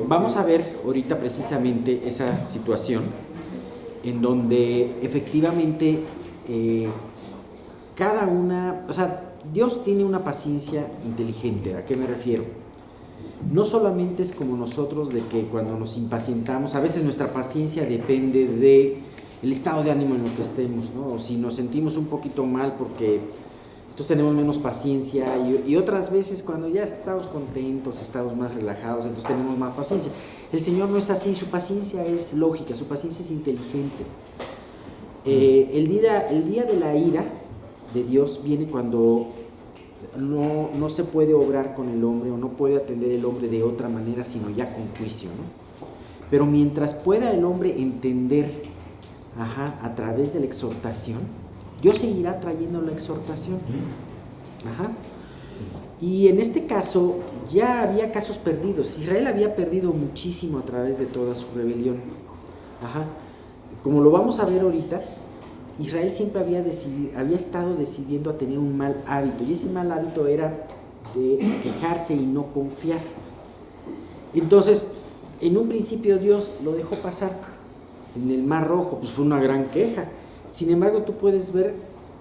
Vamos a ver ahorita precisamente esa situación en donde efectivamente cada una, o sea, Dios tiene una paciencia inteligente. ¿A qué me refiero? No solamente es como nosotros de que cuando nos impacientamos, a veces nuestra paciencia depende de el estado de ánimo en el que estemos, ¿no? O si nos sentimos un poquito mal porque entonces tenemos menos paciencia y otras veces cuando ya estamos contentos, estamos más relajados, entonces tenemos más paciencia. El Señor no es así, su paciencia es lógica, su paciencia es inteligente. El día de la ira de Dios viene cuando no se puede obrar con el hombre o no puede atender el hombre de otra manera sino ya con juicio, ¿no? Pero mientras pueda el hombre entender a través de la exhortación, Dios seguirá trayendo la exhortación. Y en este caso ya había casos perdidos. Israel había perdido muchísimo a través de toda su rebelión. Como lo vamos a ver ahorita, Israel siempre había estado decidiendo a tener un mal hábito, y ese mal hábito era de quejarse y no confiar. Entonces, en un principio Dios lo dejó pasar en el Mar Rojo, pues fue una gran queja. Sin embargo, tú puedes ver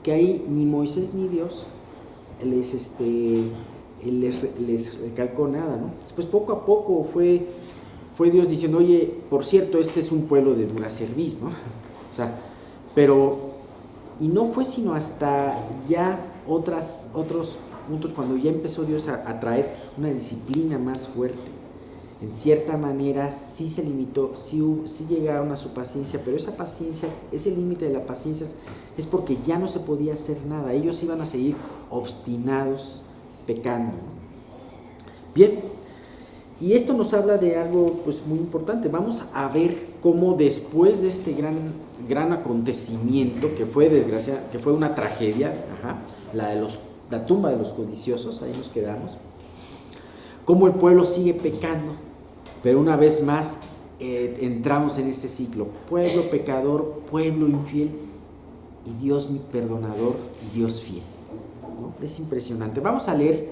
que ahí ni Moisés ni Dios les recalcó nada, ¿no? Después poco a poco fue Dios diciendo, oye, por cierto, este es un pueblo de dura cerviz, ¿no? O sea, y no fue sino hasta ya otros puntos cuando ya empezó Dios a traer una disciplina más fuerte. En cierta manera sí se limitó, sí llegaron a su paciencia, pero esa paciencia, ese límite de la paciencia es porque ya no se podía hacer nada. Ellos iban a seguir obstinados, pecando. Bien, y esto nos habla de algo pues muy importante. Vamos a ver cómo después de este gran acontecimiento que fue que fue una tragedia, la tumba de los codiciosos, ahí nos quedamos, cómo el pueblo sigue pecando, pero una vez más entramos en este ciclo: pueblo pecador, pueblo infiel, y Dios perdonador, Dios fiel, ¿no? Es impresionante. Vamos a leer,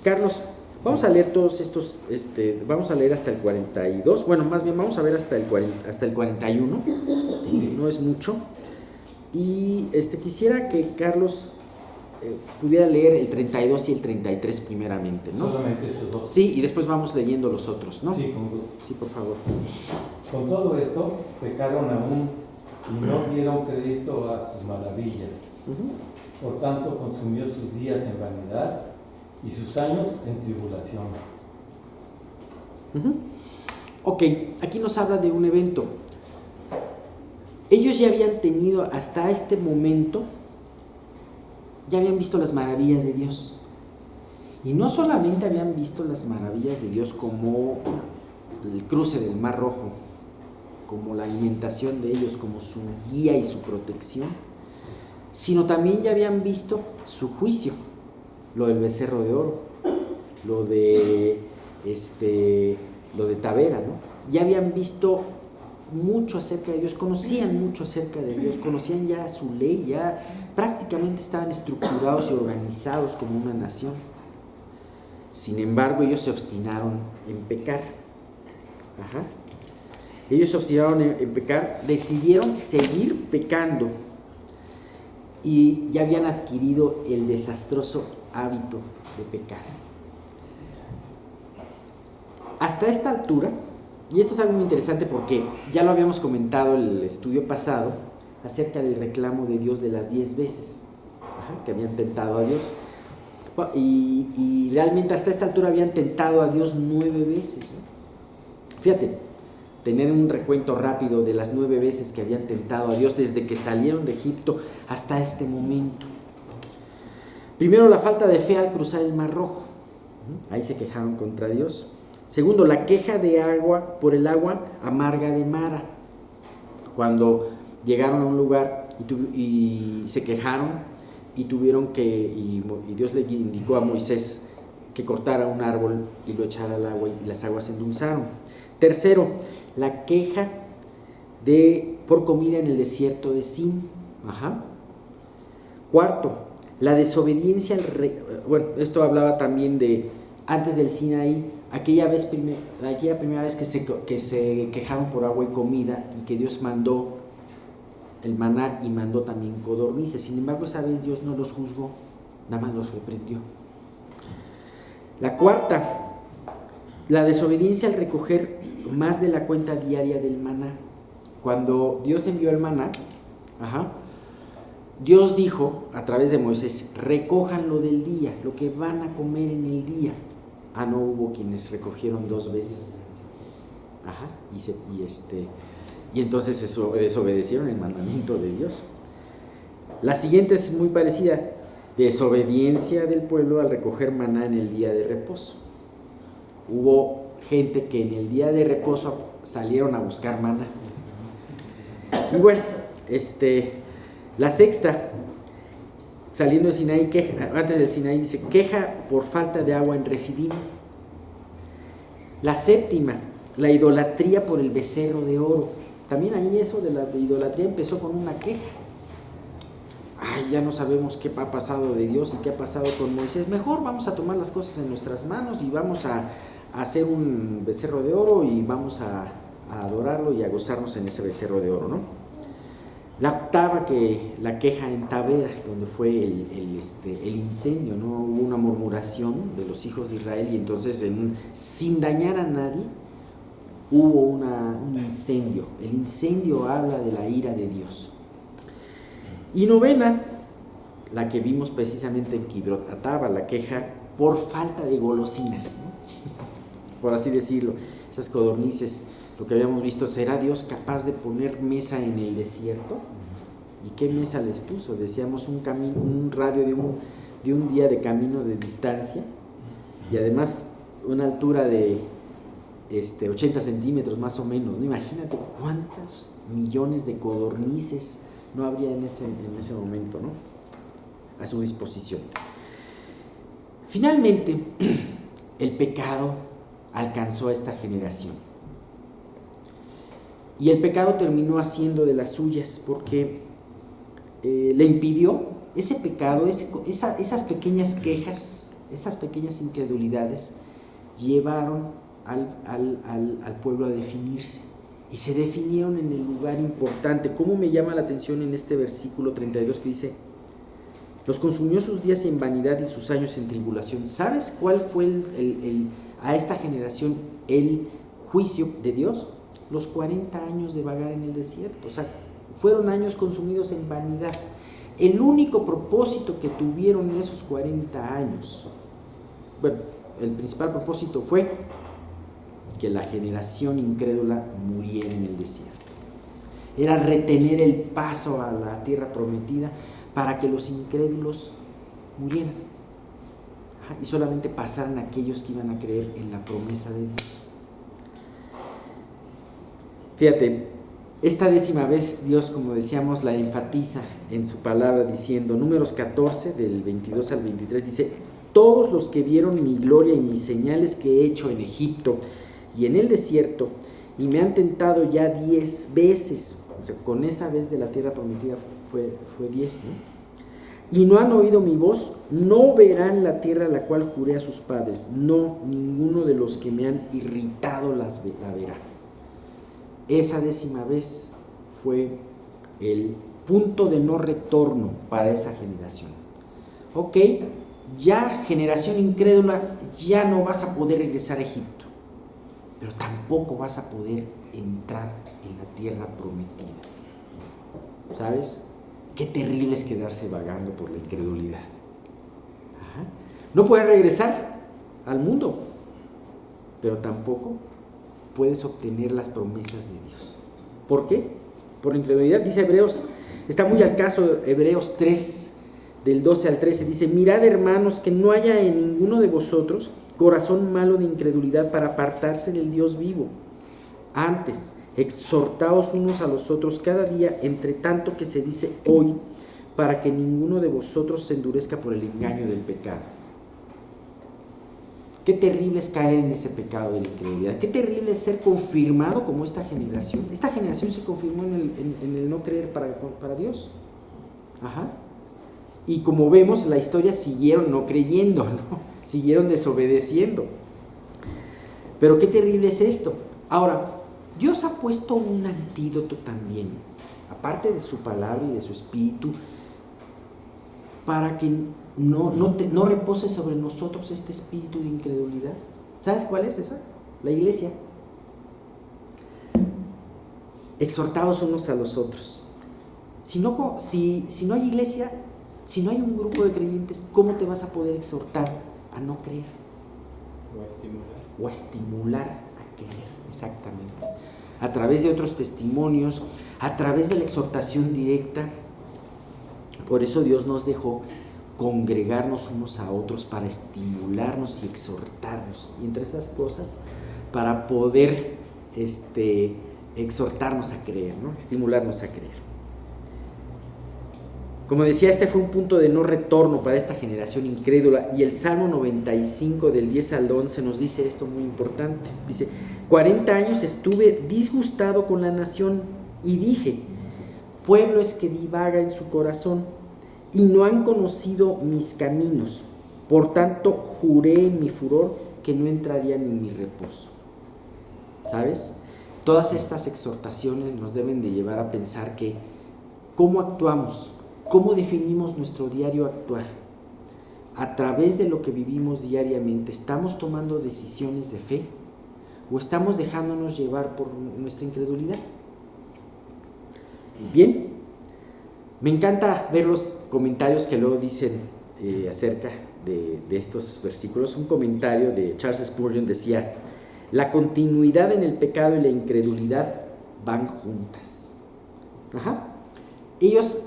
Carlos, vamos a leer todos estos, vamos a leer hasta el 42, bueno, más bien vamos a ver hasta el 41, no es mucho, y quisiera que Carlos pudiera leer el 32 y el 33 primeramente, ¿no? Solamente esos dos. Sí, y después vamos leyendo los otros, ¿no? Sí, con gusto. Sí, por favor. Con todo esto, pecaron aún y no dieron crédito a sus maravillas. Por tanto, consumió sus días en vanidad y sus años en tribulación. Ok, aquí nos habla de un evento. Ellos ya habían tenido hasta este momento, ya habían visto las maravillas de Dios. Y no solamente habían visto las maravillas de Dios como el cruce del Mar Rojo, como la alimentación de ellos, como su guía y su protección, sino también ya habían visto su juicio, lo del becerro de oro, lo de Tavera, ¿no? Ya habían visto mucho acerca de Dios, conocían mucho acerca de Dios, conocían ya su ley, ya prácticamente estaban estructurados y organizados como una nación. Sin embargo, ellos se obstinaron en pecar. Ellos se obstinaron en pecar, decidieron seguir pecando y ya habían adquirido el desastroso hábito de pecar. Hasta esta altura, y esto es algo muy interesante porque ya lo habíamos comentado en el estudio pasado acerca del reclamo de Dios de las 10 veces que habían tentado a Dios, y realmente hasta esta altura habían tentado a Dios 9 veces, ¿no? Fíjate, tener un recuento rápido de las 9 veces que habían tentado a Dios desde que salieron de Egipto hasta este momento. Primero, la falta de fe al cruzar el Mar Rojo, ahí se quejaron contra Dios. Segundo, la queja de agua por el agua amarga de Mara, cuando llegaron a un lugar y se quejaron y tuvieron y Dios le indicó a Moisés que cortara un árbol y lo echara al agua y las aguas se endulzaron. Tercero, la queja por comida en el desierto de Sin. Cuarto, la desobediencia al rey. Bueno, esto hablaba también de antes del Sinaí aquella primera vez que se quejaron por agua y comida y que Dios mandó el maná y mandó también codornices. Sin embargo, esa vez Dios no los juzgó, nada más los reprendió. La cuarta, la desobediencia al recoger más de la cuenta diaria del maná. Cuando Dios envió el maná, Dios dijo a través de Moisés: recojan lo del día, lo que van a comer en el día. No hubo quienes recogieron 2 veces. Y entonces desobedecieron el mandamiento de Dios. La siguiente es muy parecida: desobediencia del pueblo al recoger maná en el día de reposo. Hubo gente que en el día de reposo salieron a buscar maná. Y bueno, la sexta, saliendo de Sinaí, antes del Sinaí, dice: queja por falta de agua en Refidim. La séptima, la idolatría por el becerro de oro. También ahí eso de la idolatría empezó con una queja. Ya no sabemos qué ha pasado de Dios y qué ha pasado con Moisés. Mejor vamos a tomar las cosas en nuestras manos y vamos a hacer un becerro de oro y vamos a adorarlo y a gozarnos en ese becerro de oro, ¿no? La octava, la queja en Tabera, donde fue el incendio, ¿no? Hubo una murmuración de los hijos de Israel y entonces sin dañar a nadie hubo un incendio. El incendio habla de la ira de Dios. Y novena, la que vimos precisamente en Kibrot Ataba, la queja por falta de golosinas, ¿no? Por así decirlo, esas codornices. Lo que habíamos visto: ¿será Dios capaz de poner mesa en el desierto? ¿Y qué mesa les puso? Decíamos un radio de un día de camino de distancia, y además una altura de 80 centímetros más o menos, ¿no? Imagínate cuántos millones de codornices no habría en ese momento, ¿no? A su disposición. Finalmente, el pecado alcanzó a esta generación. Y el pecado terminó haciendo de las suyas, porque le impidió ese pecado, esas pequeñas quejas, esas pequeñas incredulidades, llevaron al pueblo a definirse. Y se definieron en el lugar importante. ¿Cómo me llama la atención en este versículo 32 que dice: los consumió sus días en vanidad y sus años en tribulación? ¿Sabes cuál fue a esta generación el juicio de Dios? Los 40 años de vagar en el desierto. O sea, fueron años consumidos en vanidad. El único propósito que tuvieron en esos 40 años, bueno, el principal propósito fue que la generación incrédula muriera en el desierto. Era retener el paso a la tierra prometida para que los incrédulos murieran. Y solamente pasaran aquellos que iban a creer en la promesa de Dios. Fíjate, esta 10ª vez Dios, como decíamos, la enfatiza en su palabra diciendo, Números 14, del 22 al 23, dice: todos los que vieron mi gloria y mis señales que he hecho en Egipto y en el desierto, y me han tentado ya 10 veces, o sea, con esa vez de la tierra prometida fue 10, ¿no? Y no han oído mi voz, no verán la tierra a la cual juré a sus padres, no, ninguno de los que me han irritado la verá. Esa 10ª vez fue el punto de no retorno para esa generación. Ok, ya generación incrédula, ya no vas a poder regresar a Egipto, pero tampoco vas a poder entrar en la tierra prometida. ¿Sabes? Qué terrible es quedarse vagando por la incredulidad. No puedes regresar al mundo, pero tampoco puedes obtener las promesas de Dios. ¿Por qué? Por la incredulidad. Dice Hebreos, está muy al caso, Hebreos 3, del 12 al 13, dice: mirad, hermanos, que no haya en ninguno de vosotros corazón malo de incredulidad para apartarse del Dios vivo. Antes, exhortaos unos a los otros cada día, entre tanto que se dice hoy, para que ninguno de vosotros se endurezca por el engaño del pecado. Qué terrible es caer en ese pecado de la incredulidad. Qué terrible es ser confirmado como esta generación. Esta generación se confirmó en el no creer para Dios. Y como vemos, la historia siguieron no creyendo, ¿no? Siguieron desobedeciendo. Pero qué terrible es esto. Ahora, Dios ha puesto un antídoto también, aparte de su palabra y de su espíritu, para que no repose sobre nosotros este espíritu de incredulidad. ¿Sabes cuál es esa? La iglesia. Exhortaos unos a los otros. Si no hay iglesia, si no hay un grupo de creyentes, ¿cómo te vas a poder exhortar a no creer? O a estimular a creer, exactamente. A través de otros testimonios, a través de la exhortación directa. Por eso Dios nos dejó congregarnos unos a otros para estimularnos y exhortarnos. Y entre esas cosas, para poder exhortarnos a creer, ¿no? Estimularnos a creer. Como decía, este fue un punto de no retorno para esta generación incrédula, y el Salmo 95 del 10 al 11 nos dice esto muy importante. Dice: 40 años estuve disgustado con la nación y dije: pueblo es que divaga en su corazón y no han conocido mis caminos. Por tanto juré en mi furor que no entrarían en mi reposo. ¿Sabes? Todas estas exhortaciones nos deben de llevar a pensar que cómo actuamos, cómo definimos nuestro diario actuar. A través de lo que vivimos diariamente, ¿estamos tomando decisiones de fe o estamos dejándonos llevar por nuestra incredulidad? Bien, me encanta ver los comentarios que luego dicen acerca de estos versículos. Un comentario de Charles Spurgeon decía: la continuidad en el pecado y la incredulidad van juntas. Ellos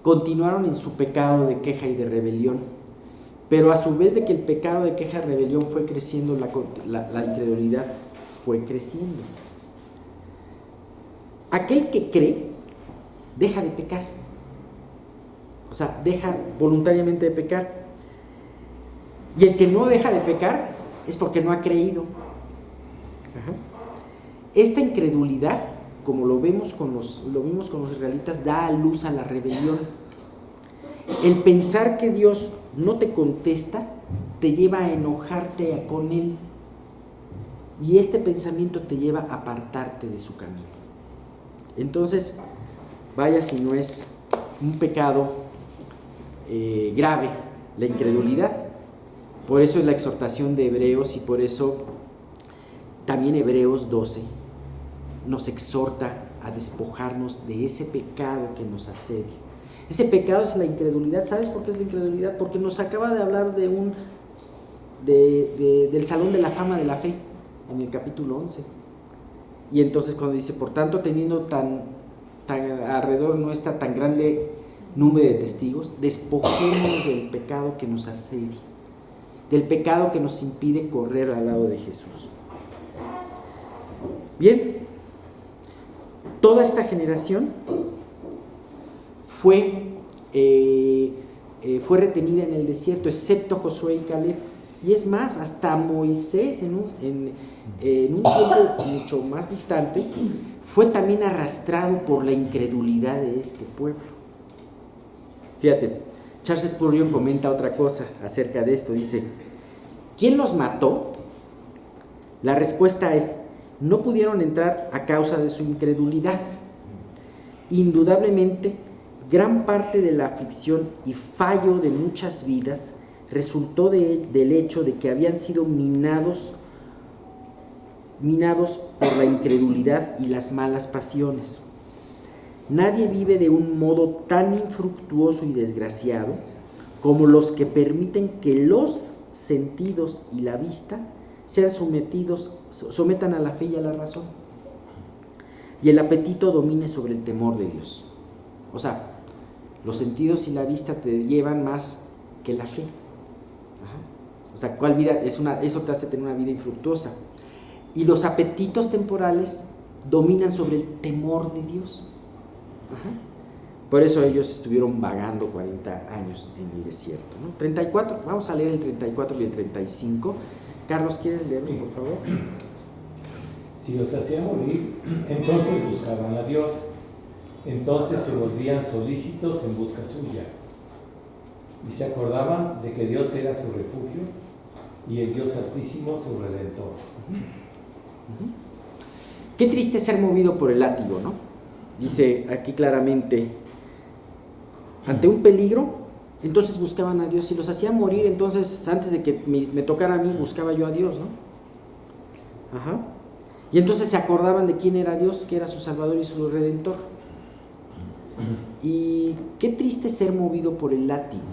continuaron en su pecado de queja y de rebelión, pero a su vez de que el pecado de queja y rebelión fue creciendo, la incredulidad fue creciendo. Aquel que cree deja de pecar, o sea, deja voluntariamente de pecar, y el que no deja de pecar es porque no ha creído. Esta incredulidad, como lo vimos con los israelitas, da a luz a la rebelión. El pensar que Dios no te contesta te lleva a enojarte con Él, y este pensamiento te lleva a apartarte de su camino. Entonces, vaya si no es un pecado grave la incredulidad. Por eso es la exhortación de Hebreos, y por eso también Hebreos 12 nos exhorta a despojarnos de ese pecado que nos asedia. Ese pecado es la incredulidad. ¿Sabes por qué es la incredulidad? Porque nos acaba de hablar del Salón de la Fama de la Fe en el capítulo 11. Y entonces cuando dice: por tanto, teniendo tan alrededor nuestra tan grande número de testigos, despojémonos del pecado que nos asedia, del pecado que nos impide correr al lado de Jesús. Bien, toda esta generación fue retenida en el desierto, excepto Josué y Caleb. Y es más, hasta Moisés en un tiempo mucho más distante fue también arrastrado por la incredulidad de este pueblo. Fíjate, Charles Spurgeon comenta otra cosa acerca de esto. Dice: ¿quién los mató? La respuesta es: no pudieron entrar a causa de su incredulidad. Indudablemente, gran parte de la aflicción y fallo de muchas vidas resultó del hecho de que habían sido minados por la incredulidad y las malas pasiones. Nadie vive de un modo tan infructuoso y desgraciado como los que permiten que los sentidos y la vista sometan a la fe y a la razón, y el apetito domine sobre el temor de Dios. O sea, los sentidos y la vista te llevan más que la fe. O sea, ¿cuál vida? Eso te hace tener una vida infructuosa. Y los apetitos temporales dominan sobre el temor de Dios. Por eso ellos estuvieron vagando 40 años en el desierto, ¿no? 34, vamos a leer el 34 y el 35. Carlos, ¿quieres leerlos, por favor? Si los hacía morir, entonces buscaban a Dios. Entonces se volvían solícitos en busca suya. Y se acordaban de que Dios era su refugio y el Dios Altísimo su Redentor. Qué triste ser movido por el látigo, ¿no? Dice aquí claramente, ante un peligro, entonces buscaban a Dios. Si los hacía morir, entonces antes de que me tocara a mí, buscaba yo a Dios, ¿no? Ajá. Y entonces se acordaban de quién era Dios, que era su Salvador y su Redentor. Y qué triste ser movido por el látigo.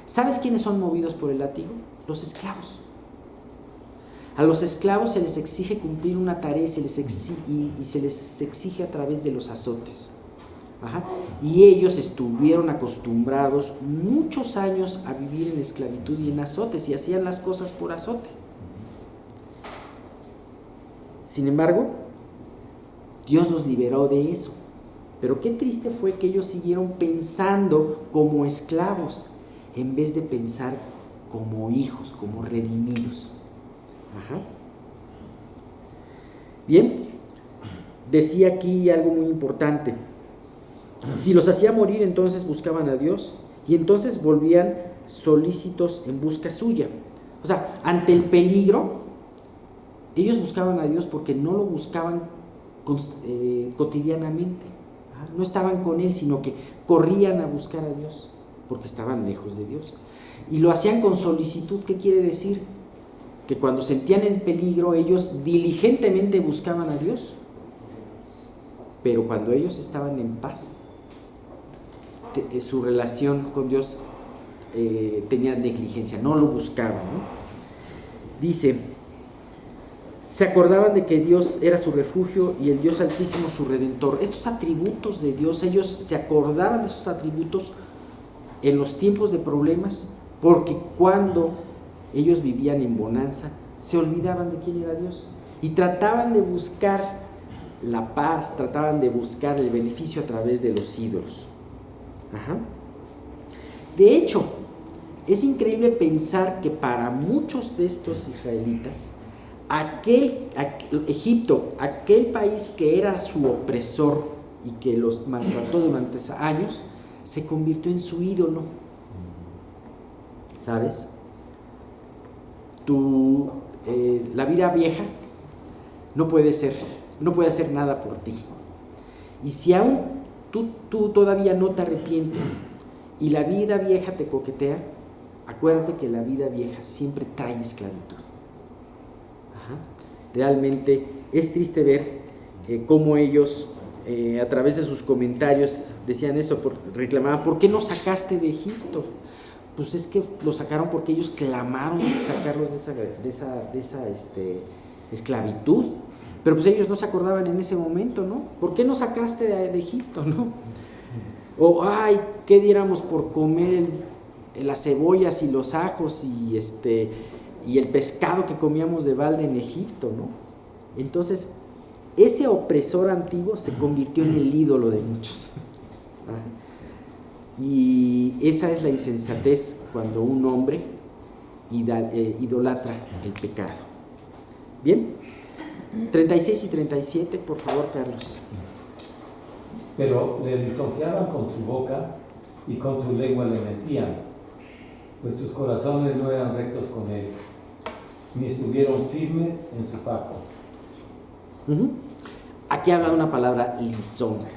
¿Sabes quiénes son movidos por el látigo? Los esclavos. A los esclavos se les exige cumplir una tarea y se les exige a través de los azotes. Ajá. Y ellos estuvieron acostumbrados muchos años a vivir en esclavitud y en azotes, y hacían las cosas por azote. Sin embargo, Dios los liberó de eso. Pero qué triste fue que ellos siguieron pensando como esclavos en vez de pensar como hijos, como redimidos. Ajá. Bien, decía aquí algo muy importante. Si los hacía morir, entonces buscaban a Dios y entonces volvían solícitos en busca suya. O sea, ante el peligro, ellos buscaban a Dios porque no lo buscaban cotidianamente. No estaban con Él, sino que corrían a buscar a Dios porque estaban lejos de Dios. Y lo hacían con solicitud. ¿Qué quiere decir? Que cuando sentían el peligro, ellos diligentemente buscaban a Dios. Pero cuando ellos estaban en paz, su relación con Dios tenía negligencia, no lo buscaban, ¿no? Dice, se acordaban de que Dios era su refugio y el Dios Altísimo su Redentor. Estos atributos de Dios, ellos se acordaban de esos atributos en los tiempos de problemas, porque cuando ellos vivían en bonanza, se olvidaban de quién era Dios y trataban de buscar la paz, trataban de buscar el beneficio a través de los ídolos. Ajá. De hecho, es increíble pensar que para muchos de estos israelitas, Egipto, aquel país que era su opresor y que los maltrató durante años, se convirtió en su ídolo. ¿Sabes? La vida vieja no puede hacer nada por ti. Y si aún tú todavía no te arrepientes y la vida vieja te coquetea, acuérdate que la vida vieja siempre trae esclavitud. Ajá. Realmente es triste ver cómo ellos a través de sus comentarios decían esto, reclamaban, ¿por qué nos sacaste de Egipto? Pues es que los sacaron porque ellos clamaron sacarlos de esa esclavitud, pero pues ellos no se acordaban en ese momento, ¿no? ¿Por qué nos sacaste de Egipto, no? O, ay, ¿qué diéramos por comer las cebollas y los ajos y el pescado que comíamos de balde en Egipto, ¿no? Entonces, ese opresor antiguo se convirtió en el ídolo de muchos. Y esa es la insensatez cuando un hombre idolatra el pecado. Bien, 36 y 37, por favor, Carlos. Pero le lisonjeaban con su boca y con su lengua le mentían, pues sus corazones no eran rectos con él, ni estuvieron firmes en su pacto. Aquí habla una palabra lisonja.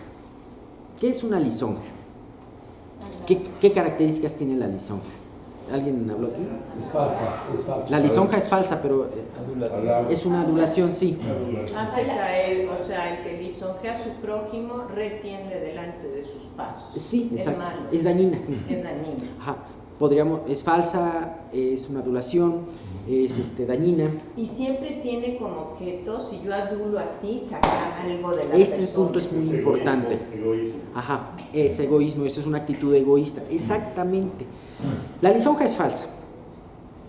¿Qué es una lisonja? ¿Qué características tiene la lisonja? ¿Alguien habló aquí? Es falsa. La lisonja es falsa, pero es una adulación, sí. Hace caer, o sea, el que lisonjea a su prójimo retiende delante de sus pasos. Sí, es exacto. malo. Es dañina. Es dañina. Ajá. Es falsa, es una adulación, es dañina. Y siempre tiene como objeto, si yo adulo así, sacar algo de la persona. Ese punto es muy importante. Egoísmo. Ajá, es egoísmo, eso es una actitud egoísta. Exactamente. La lisonja es falsa.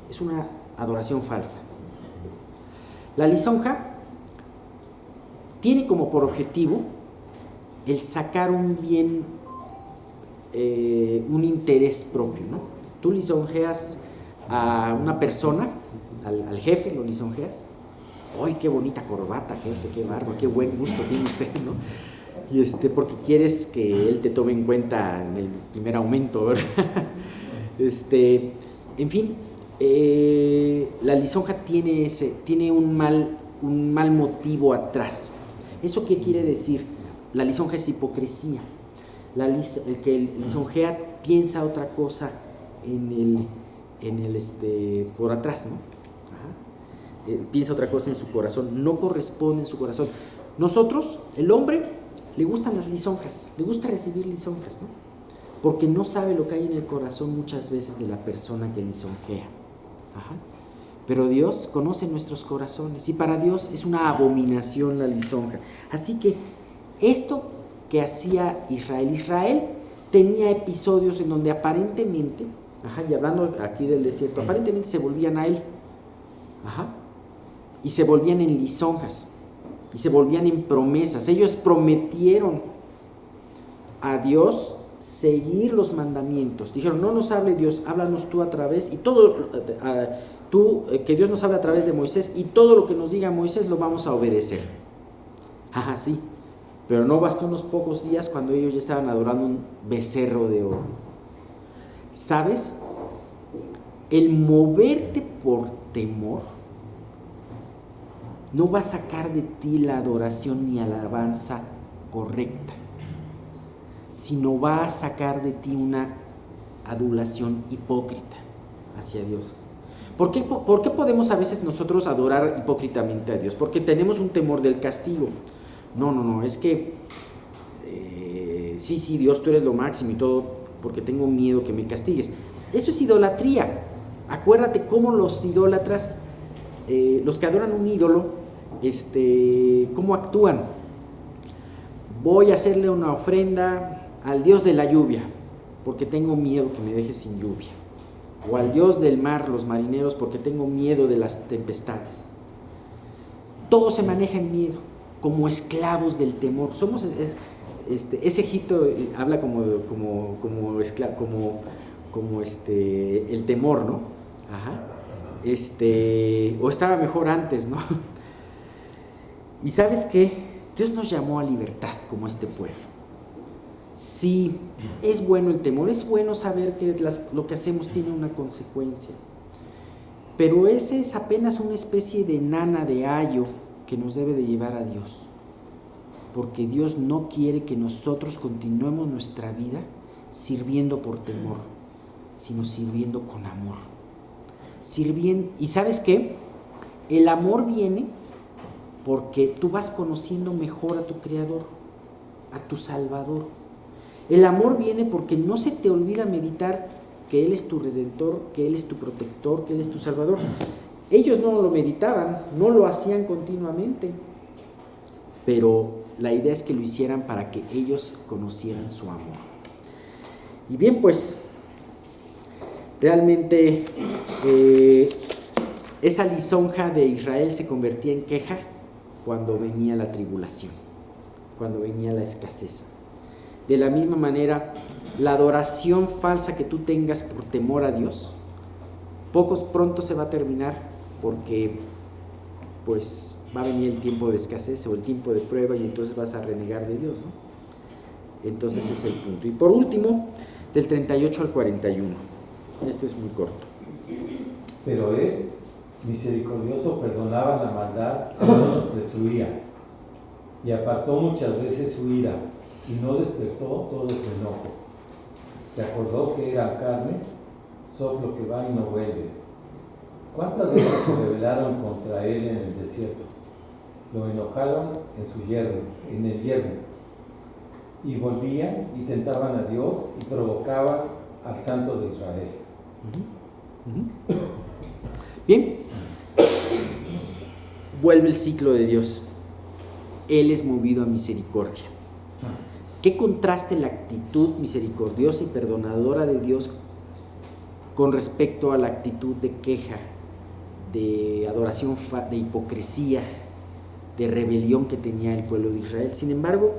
Es una adoración falsa. La lisonja tiene como por objetivo el sacar un bien, un interés propio, ¿no? Tú lisonjeas a una persona, al jefe lo lisonjeas. ¡Ay, qué bonita corbata, jefe! ¡Qué barba! ¡Qué buen gusto tiene usted!, ¿no? Y porque quieres que él te tome en cuenta en el primer aumento, ¿verdad? En fin, la lisonja tiene un mal motivo atrás. ¿Eso qué quiere decir? La lisonja es hipocresía. El que lisonjea piensa otra cosa por atrás, ¿no? Ajá. Piensa otra cosa en su corazón, no corresponde en su corazón. Nosotros, el hombre, le gustan las lisonjas, le gusta recibir lisonjas, ¿no? Porque no sabe lo que hay en el corazón muchas veces de la persona que lisonjea. Ajá. Pero Dios conoce nuestros corazones y para Dios es una abominación la lisonja. Así que esto que hacía Israel tenía episodios en donde aparentemente, y hablando aquí del desierto, aparentemente se volvían a él, y se volvían en lisonjas, y se volvían en promesas. Ellos prometieron a Dios seguir los mandamientos. Dijeron, no nos hable Dios, háblanos tú a través, y todo, que Dios nos hable a través de Moisés, y todo lo que nos diga Moisés lo vamos a obedecer. Sí. Pero no bastó unos pocos días cuando ellos ya estaban adorando un becerro de oro. ¿Sabes? El moverte por temor no va a sacar de ti la adoración ni alabanza correcta, sino va a sacar de ti una adulación hipócrita hacia Dios. ¿Por qué podemos a veces nosotros adorar hipócritamente a Dios? Porque tenemos un temor del castigo. No, es que sí, Dios, tú eres lo máximo y todo, porque tengo miedo que me castigues. Eso es idolatría. Acuérdate cómo los idólatras, los que adoran un ídolo, cómo actúan. Voy a hacerle una ofrenda al Dios de la lluvia, porque tengo miedo que me deje sin lluvia. O al Dios del mar, los marineros, porque tengo miedo de las tempestades. Todo se maneja en miedo, como esclavos del temor. Somos ese Egipto habla como el temor, ¿no? O estaba mejor antes, ¿no? Y ¿sabes qué? Dios nos llamó a libertad como este pueblo. Sí, es bueno el temor, es bueno saber que lo que hacemos tiene una consecuencia, pero ese es apenas una especie de nana de ayo que nos debe de llevar a Dios, porque Dios no quiere que nosotros continuemos nuestra vida sirviendo por temor, sino sirviendo con amor. ¿Y sabes qué? El amor viene porque tú vas conociendo mejor a tu Creador, a tu Salvador. El amor viene porque no se te olvida meditar que Él es tu Redentor, que Él es tu protector, que Él es tu Salvador. Ellos no lo meditaban, no lo hacían continuamente, pero la idea es que lo hicieran para que ellos conocieran su amor. Y bien, pues, realmente esa lisonja de Israel se convertía en queja cuando venía la tribulación, cuando venía la escasez. De la misma manera, la adoración falsa que tú tengas por temor a Dios, pronto se va a terminar, porque pues va a venir el tiempo de escasez o el tiempo de prueba y entonces vas a renegar de Dios, ¿no? Entonces ese es el punto. Y por último, del 38 al 41. Este es muy corto. Pero Él, misericordioso, perdonaba la maldad y no los destruía, y apartó muchas veces su ira, y no despertó todo su enojo. Se acordó que era carne, soplo que va y no vuelve. ¿Cuántas veces se rebelaron contra él en el desierto? Lo enojaron en el yermo, y volvían y tentaban a Dios y provocaban al Santo de Israel. Bien, vuelve el ciclo de Dios. Él es movido a misericordia. ¿Qué contraste la actitud misericordiosa y perdonadora de Dios con respecto a la actitud de queja, de adoración, de hipocresía, de rebelión que tenía el pueblo de Israel? Sin embargo,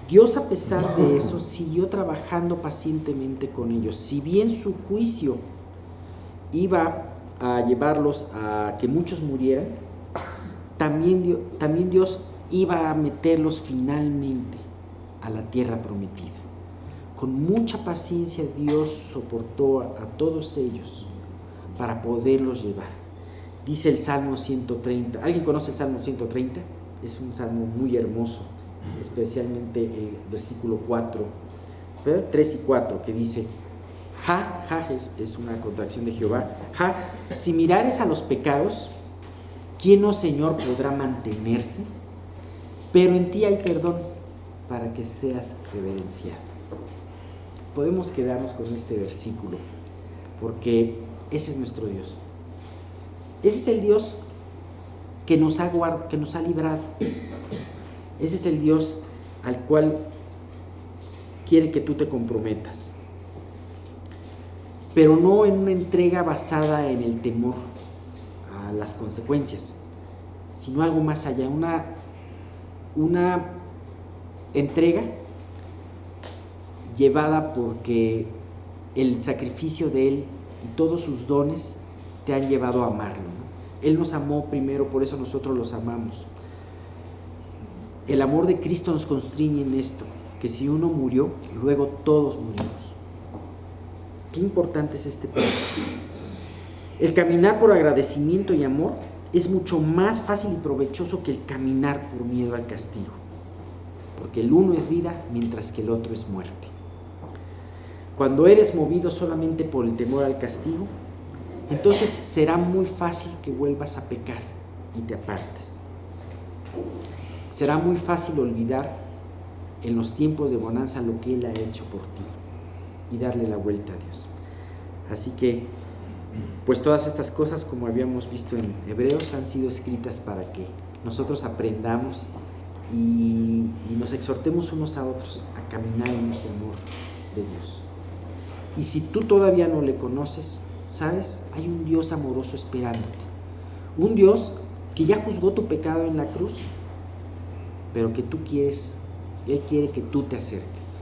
Dios, a pesar de eso, siguió trabajando pacientemente con ellos. Si bien su juicio iba a llevarlos a que muchos murieran, también Dios iba a meterlos finalmente a la tierra prometida. Con mucha paciencia Dios soportó a todos ellos para poderlos llevar. Dice el Salmo 130. ¿Alguien conoce el Salmo 130? Es un salmo muy hermoso, especialmente el versículo 4, 3 y 4, que dice: Ja, es una contracción de Jehová. Ja, si mirares a los pecados, ¿quién, oh Señor, podrá mantenerse? Pero en ti hay perdón para que seas reverenciado. Podemos quedarnos con este versículo, porque ese es nuestro Dios. Ese es el Dios que nos ha librado. Ese es el Dios al cual quiere que tú te comprometas. Pero no en una entrega basada en el temor a las consecuencias, sino algo más allá, una entrega llevada porque el sacrificio de Él y todos sus dones te han llevado a amarlo, ¿no? Él nos amó primero, por eso nosotros los amamos. El amor de Cristo nos constriñe en esto, que si uno murió, luego todos morimos. Qué importante es este punto. El caminar por agradecimiento y amor es mucho más fácil y provechoso que el caminar por miedo al castigo, porque el uno es vida mientras que el otro es muerte. Cuando eres movido solamente por el temor al castigo, entonces será muy fácil que vuelvas a pecar y te apartes. Será muy fácil olvidar en los tiempos de bonanza lo que Él ha hecho por ti y darle la vuelta a Dios. Así que, pues todas estas cosas, como habíamos visto en Hebreos, han sido escritas para que nosotros aprendamos y nos exhortemos unos a otros a caminar en ese amor de Dios. Y si tú todavía no le conoces, ¿sabes? Hay un Dios amoroso esperándote. Un Dios que ya juzgó tu pecado en la cruz, pero que Él quiere que tú te acerques.